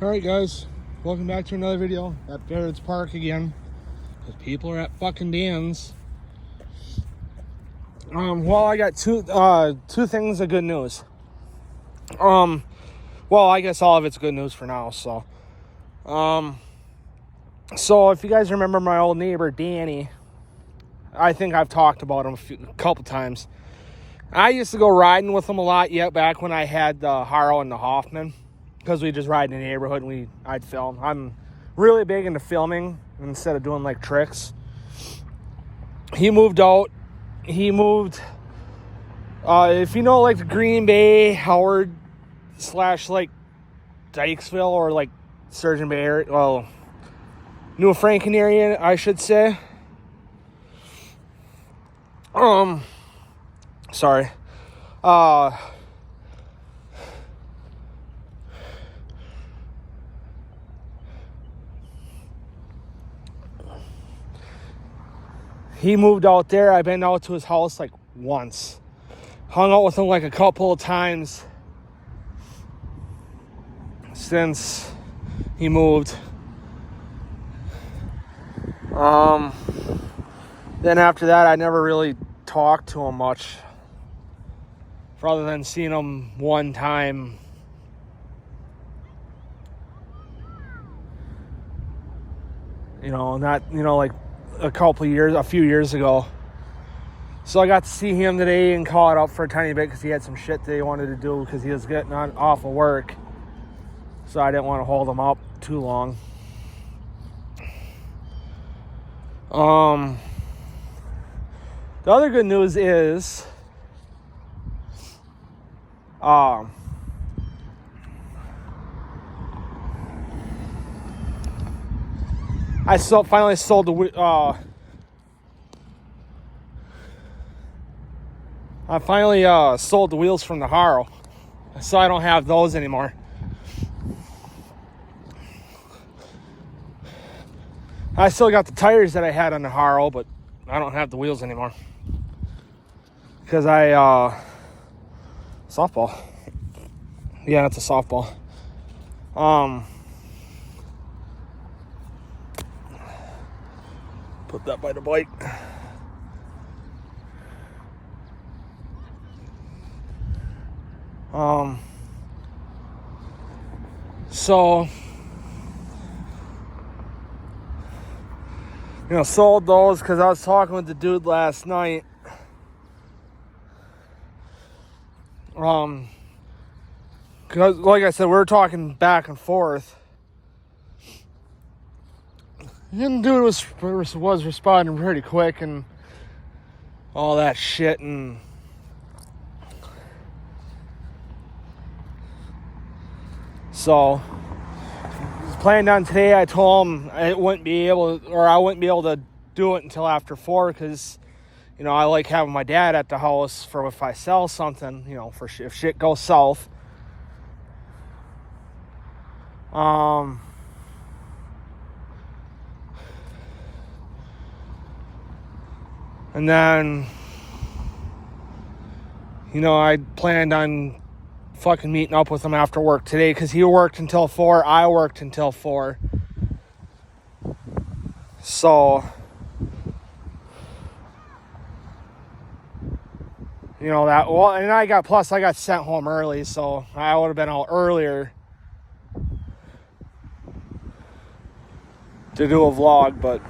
Alright guys, welcome back to another video at Bairds Park again. Because people are at fucking Dan's. Well, I got two things of good news. Well, I guess all of it's good news for now, so. So if you guys remember my old neighbor, Danny, I think I've talked about him a couple times. I used to go riding with him a lot yet back when I had the Haro and the Hoffman. Because we just ride in the neighborhood and I'd film. I'm really big into filming instead of doing like tricks. He moved out. If you know like the Green Bay, Howard / like Dykesville or like Sturgeon Bay area, well, New Franken area, I should say. Sorry. He moved out there. I've been out to his house like once. Hung out with him like a couple of times since he moved. Then after that, I never really talked to him much. Rather than seeing him one time. Like a few years ago. So I got to see him today and call it up for a tiny bit because he had some shit that he wanted to do because he was getting off of work. So I didn't want to hold him up too long. The other good news is I finally sold the wheels from the Haro, so I don't have those anymore. I still got the tires that I had on the Haro, but I don't have the wheels anymore because softball. Yeah, it's a softball. Put that by the bike. So, sold those because I was talking with the dude last night. Because, like I said, we were talking back and forth. And the dude was responding pretty quick and all that shit, and so planned on today. I told him I wouldn't be able to do it until after 4 because I like having my dad at the house for if I sell something, for if shit goes south. And then, I planned on fucking meeting up with him after work today because he worked until 4, I worked until 4. So, and I got sent home early, so I would have been out earlier to do a vlog, but,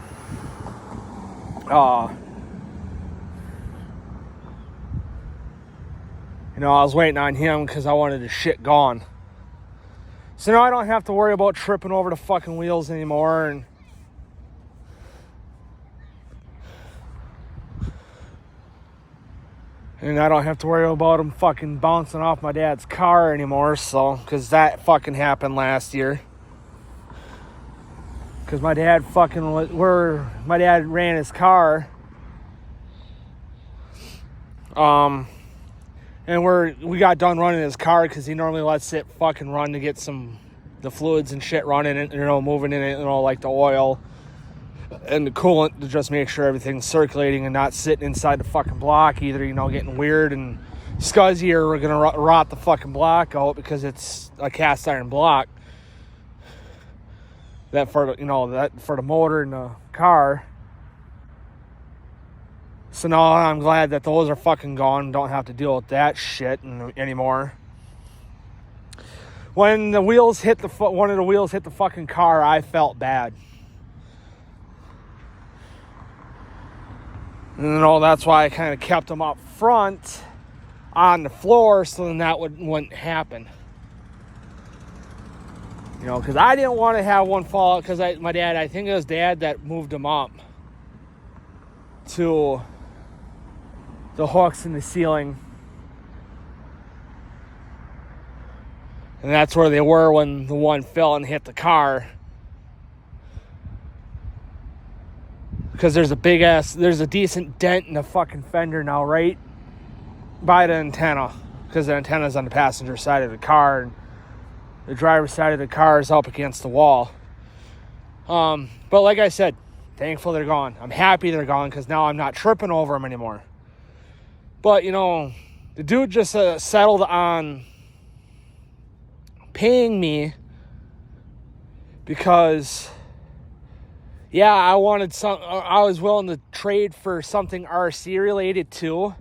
I was waiting on him because I wanted the shit gone. So now I don't have to worry about tripping over the fucking wheels anymore. And I don't have to worry about them fucking bouncing off my dad's car anymore. So, because that fucking happened last year. Because my dad ran his car. And we got done running his car because he normally lets it fucking run to get the fluids and shit running and moving in it, like the oil and the coolant to just make sure everything's circulating and not sitting inside the fucking block either, getting weird and scuzzy, or we're gonna rot the fucking block out because it's a cast iron block. that for the motor in the car. So now I'm glad that those are fucking gone. Don't have to deal with that shit anymore. When the wheels hit one of the wheels hit the fucking car, I felt bad. And that's why I kind of kept them up front on the floor, so then that wouldn't happen. Because I didn't want to have one fall out, because my dad, I think it was Dad that moved them up to the hooks in the ceiling. And that's where they were when the one fell and hit the car. Because there's a decent dent in the fucking fender now, right by the antenna. Because the antenna's on the passenger side of the car, and the driver's side of the car is up against the wall. But like I said, thankful they're gone. I'm happy they're gone, because now I'm not tripping over them anymore. But, the dude just settled on paying me because, yeah, I was willing to trade for something RC related too.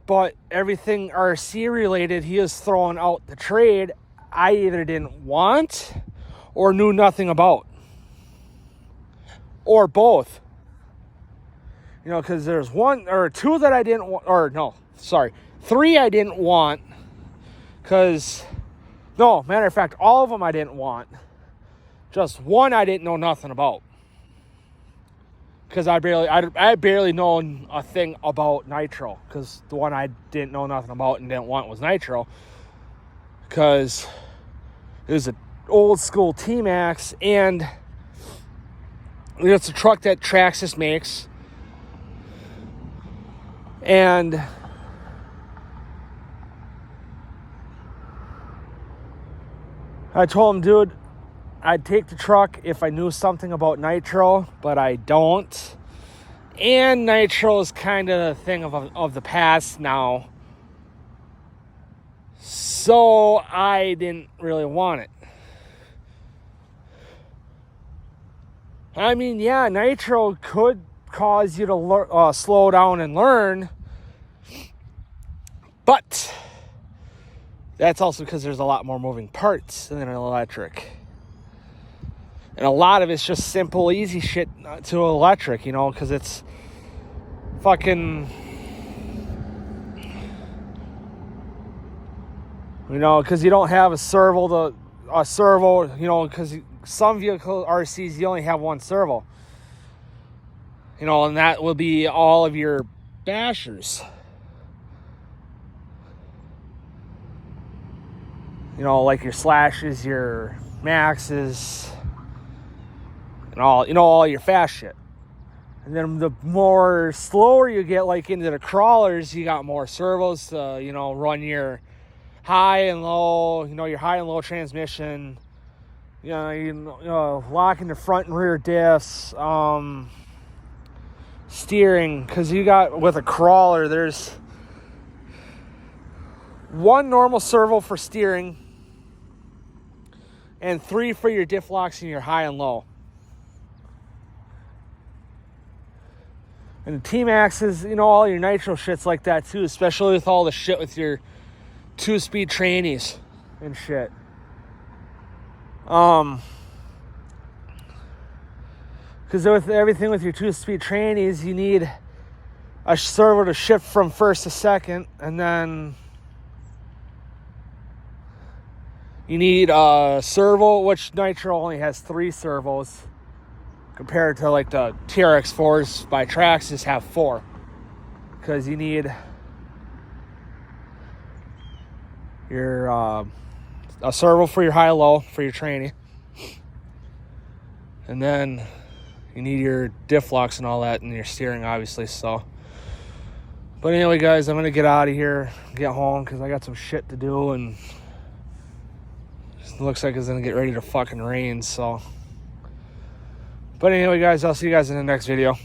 But everything RC related, he was throwing out the trade I either didn't want or knew nothing about. Or both. Because there's two that I didn't want, three I didn't want. Matter of fact, all of them I didn't want. Just one I didn't know nothing about. Because I barely known a thing about nitro. Because the one I didn't know nothing about and didn't want was nitro. Because it was an old school T-Max, and it's a truck that Traxxas makes. And I told him, dude, I'd take the truck if I knew something about nitro, but I don't. And nitro is kind of a thing of the past now. So I didn't really want it. I mean, yeah, nitro could cause you to slow down and learn. But that's also because there's a lot more moving parts than an electric. And a lot of it's just simple, easy shit to electric, because it's fucking, because you don't have a servo, because some vehicle RCs, you only have one servo. And that will be all of your bashers. Like your slashes, your maxes, and all your fast shit. And then the more slower you get, like into the crawlers, you got more servos to, run your high and low, your high and low transmission, locking the front and rear diffs, steering, because you got, with a crawler, there's one normal servo for steering and 3 for your diff locks and your high and low. And the T-Maxes, all your nitro shit's like that too, especially with all the shit with your 2-speed trannies and shit. Because with everything with your 2-speed trannies, you need a servo to shift from first to second, and then you need a servo, which nitro only has 3 servos, compared to like the TRX4s by Traxxas have 4. Because you need your a servo for your high-low for your tranny, and then you need your diff locks and all that, and your steering, obviously. So, but anyway, guys, I'm gonna get out of here, get home, because I got some shit to do, and it looks like it's gonna get ready to fucking rain. So, but anyway, guys, I'll see you guys in the next video.